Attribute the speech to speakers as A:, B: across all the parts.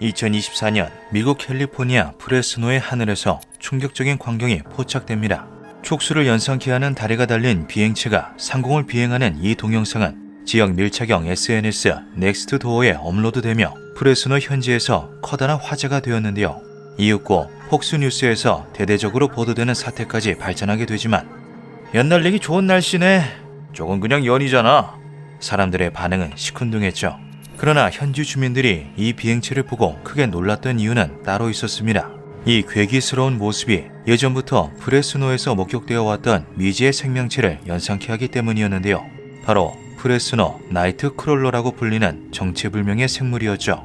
A: 2024년 미국 캘리포니아 프레스노의 하늘에서 충격적인 광경이 포착됩니다. 촉수를 연상케 하는 다리가 달린 비행체가 상공을 비행하는 이 동영상은 지역 밀착형 SNS 넥스트도어에 업로드되며 프레스노 현지에서 커다란 화제가 되었는데요. 이윽고 폭스뉴스에서 대대적으로 보도되는 사태까지 발전하게 되지만 연날리기 좋은 날씨네. 저건 그냥 연이잖아. 사람들의 반응은 시큰둥했죠. 그러나 현지 주민들이 이 비행체를 보고 크게 놀랐던 이유는 따로 있었습니다. 이 괴기스러운 모습이 예전부터 프레스노에서 목격되어 왔던 미지의 생명체를 연상케 하기 때문이었는데요. 바로 프레스노 나이트 크롤러라고 불리는 정체불명의 생물이었죠.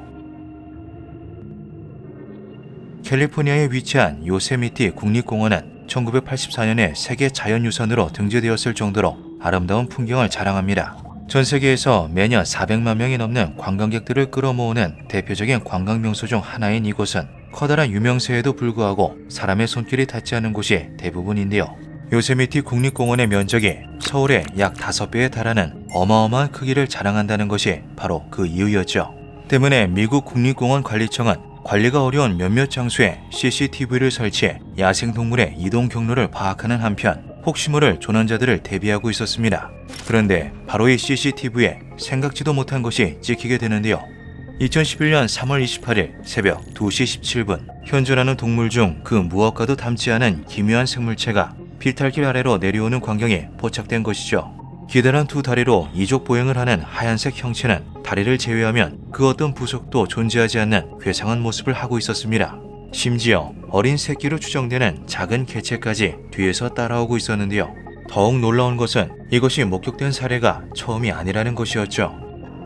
A: 캘리포니아에 위치한 요세미티 국립공원은 1984년에 세계 자연유산으로 등재되었을 정도로 아름다운 풍경을 자랑합니다. 전 세계에서 매년 400만 명이 넘는 관광객들을 끌어모으는 대표적인 관광명소 중 하나인 이곳은 커다란 유명세에도 불구하고 사람의 손길이 닿지 않은 곳이 대부분인데요. 요세미티 국립공원의 면적이 서울의 약 5배에 달하는 어마어마한 크기를 자랑한다는 것이 바로 그 이유였죠. 때문에 미국 국립공원 관리청은 관리가 어려운 몇몇 장소에 CCTV를 설치해 야생동물의 이동 경로를 파악하는 한편 혹시 모를 조난자들을 대비하고 있었습니다. 그런데 바로 이 CCTV에 생각지도 못한 것이 찍히게 되는데요. 2011년 3월 28일 새벽 2시 17분 현존하는 동물 중 그 무엇과도 닮지 않은 기묘한 생물체가 비탈길 아래로 내려오는 광경이 포착된 것이죠. 기다란 두 다리로 이족 보행을 하는 하얀색 형체는 다리를 제외하면 그 어떤 부속도 존재하지 않는 괴상한 모습을 하고 있었습니다. 심지어 어린 새끼로 추정되는 작은 개체까지 뒤에서 따라오고 있었는데요. 더욱 놀라운 것은 이것이 목격된 사례가 처음이 아니라는 것이었죠.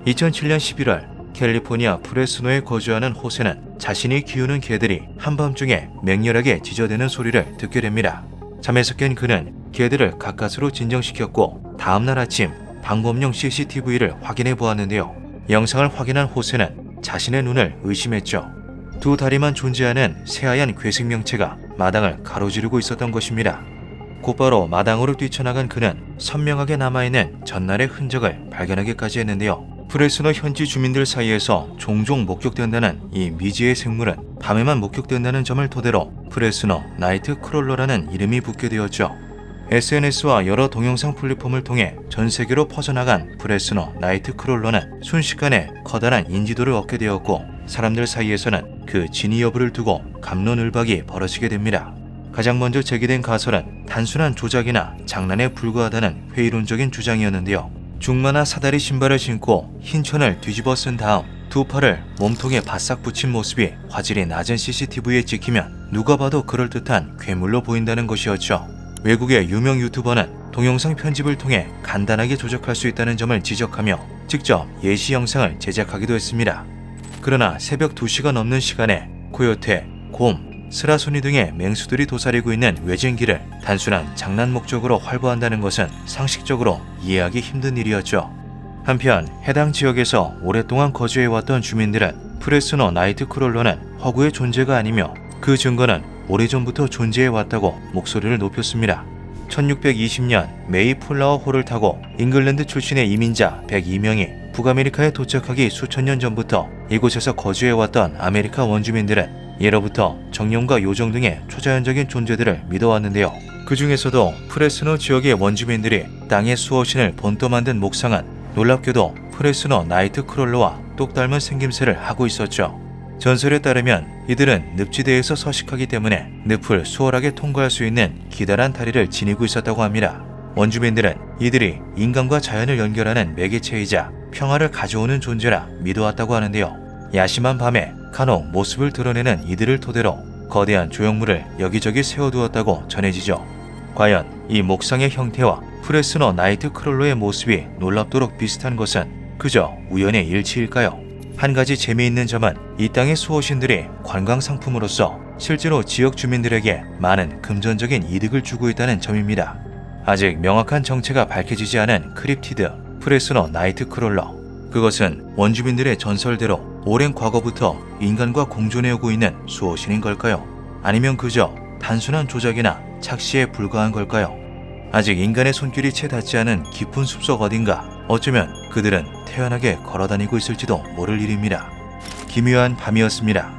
A: 2007년 11월 캘리포니아 프레스노에 거주하는 호세는 자신이 키우는 개들이 한밤중에 맹렬하게 짖어대는 소리를 듣게 됩니다. 잠에서 깬 그는 개들을 가까스로 진정시켰고 다음날 아침 방범용 CCTV를 확인해 보았는데요. 영상을 확인한 호세는 자신의 눈을 의심했죠. 두 다리만 존재하는 새하얀 괴생명체가 마당을 가로지르고 있었던 것입니다. 곧바로 마당으로 뛰쳐나간 그는 선명하게 남아있는 전날의 흔적을 발견하기까지 했는데요. 프레스노 현지 주민들 사이에서 종종 목격된다는 이 미지의 생물은 밤에만 목격된다는 점을 토대로 프레스노 나이트 크롤러라는 이름이 붙게 되었죠. SNS와 여러 동영상 플랫폼을 통해 전 세계로 퍼져나간 프레스노 나이트 크롤러는 순식간에 커다란 인지도를 얻게 되었고 사람들 사이에서는 그 진위 여부를 두고 갑론을박이 벌어지게 됩니다. 가장 먼저 제기된 가설은 단순한 조작이나 장난에 불과하다는 회의론적인 주장이었는데요. 중마나 사다리 신발을 신고 흰 천을 뒤집어 쓴 다음 두 팔을 몸통에 바싹 붙인 모습이 화질이 낮은 CCTV에 찍히면 누가 봐도 그럴듯한 괴물로 보인다는 것이었죠. 외국의 유명 유튜버는 동영상 편집을 통해 간단하게 조작할 수 있다는 점을 지적하며 직접 예시 영상을 제작하기도 했습니다. 그러나 새벽 2시가 넘는 시간에 코요테, 곰, 스라소니 등의 맹수들이 도사리고 있는 외진길을 단순한 장난 목적으로 활보한다는 것은 상식적으로 이해하기 힘든 일이었죠. 한편 해당 지역에서 오랫동안 거주해왔던 주민들은 프레스노 나이트 크롤러는 허구의 존재가 아니며 그 증거는 오래전부터 존재해왔다고 목소리를 높였습니다. 1620년 메이플라워 호를 타고 잉글랜드 출신의 이민자 102명이 북아메리카에 도착하기 수천 년 전부터 이곳에서 거주해왔던 아메리카 원주민들은 예로부터 정령과 요정 등의 초자연적인 존재들을 믿어왔는데요. 그 중에서도 프레스노 지역의 원주민들이 땅의 수호신을 본떠 만든 목상은 놀랍게도 프레스노 나이트 크롤러와 똑 닮은 생김새를 하고 있었죠. 전설에 따르면 이들은 늪지대에서 서식하기 때문에 늪을 수월하게 통과할 수 있는 기다란 다리를 지니고 있었다고 합니다. 원주민들은 이들이 인간과 자연을 연결하는 매개체이자 평화를 가져오는 존재라 믿어왔다고 하는데요. 야심한 밤에 간혹 모습을 드러내는 이들을 토대로 거대한 조형물을 여기저기 세워두었다고 전해지죠. 과연 이 목상의 형태와 프레스노 나이트 크롤러의 모습이 놀랍도록 비슷한 것은 그저 우연의 일치일까요? 한 가지 재미있는 점은 이 땅의 수호신들이 관광 상품으로서 실제로 지역 주민들에게 많은 금전적인 이득을 주고 있다는 점입니다. 아직 명확한 정체가 밝혀지지 않은 크립티드 프레스노 나이트 크롤러. 그것은 원주민들의 전설대로 오랜 과거부터 인간과 공존해오고 있는 수호신인 걸까요? 아니면 그저 단순한 조작이나 착시에 불과한 걸까요? 아직 인간의 손길이 채 닿지 않은 깊은 숲속 어딘가 어쩌면 그들은 태연하게 걸어다니고 있을지도 모를 일입니다. 기묘한 밤이었습니다.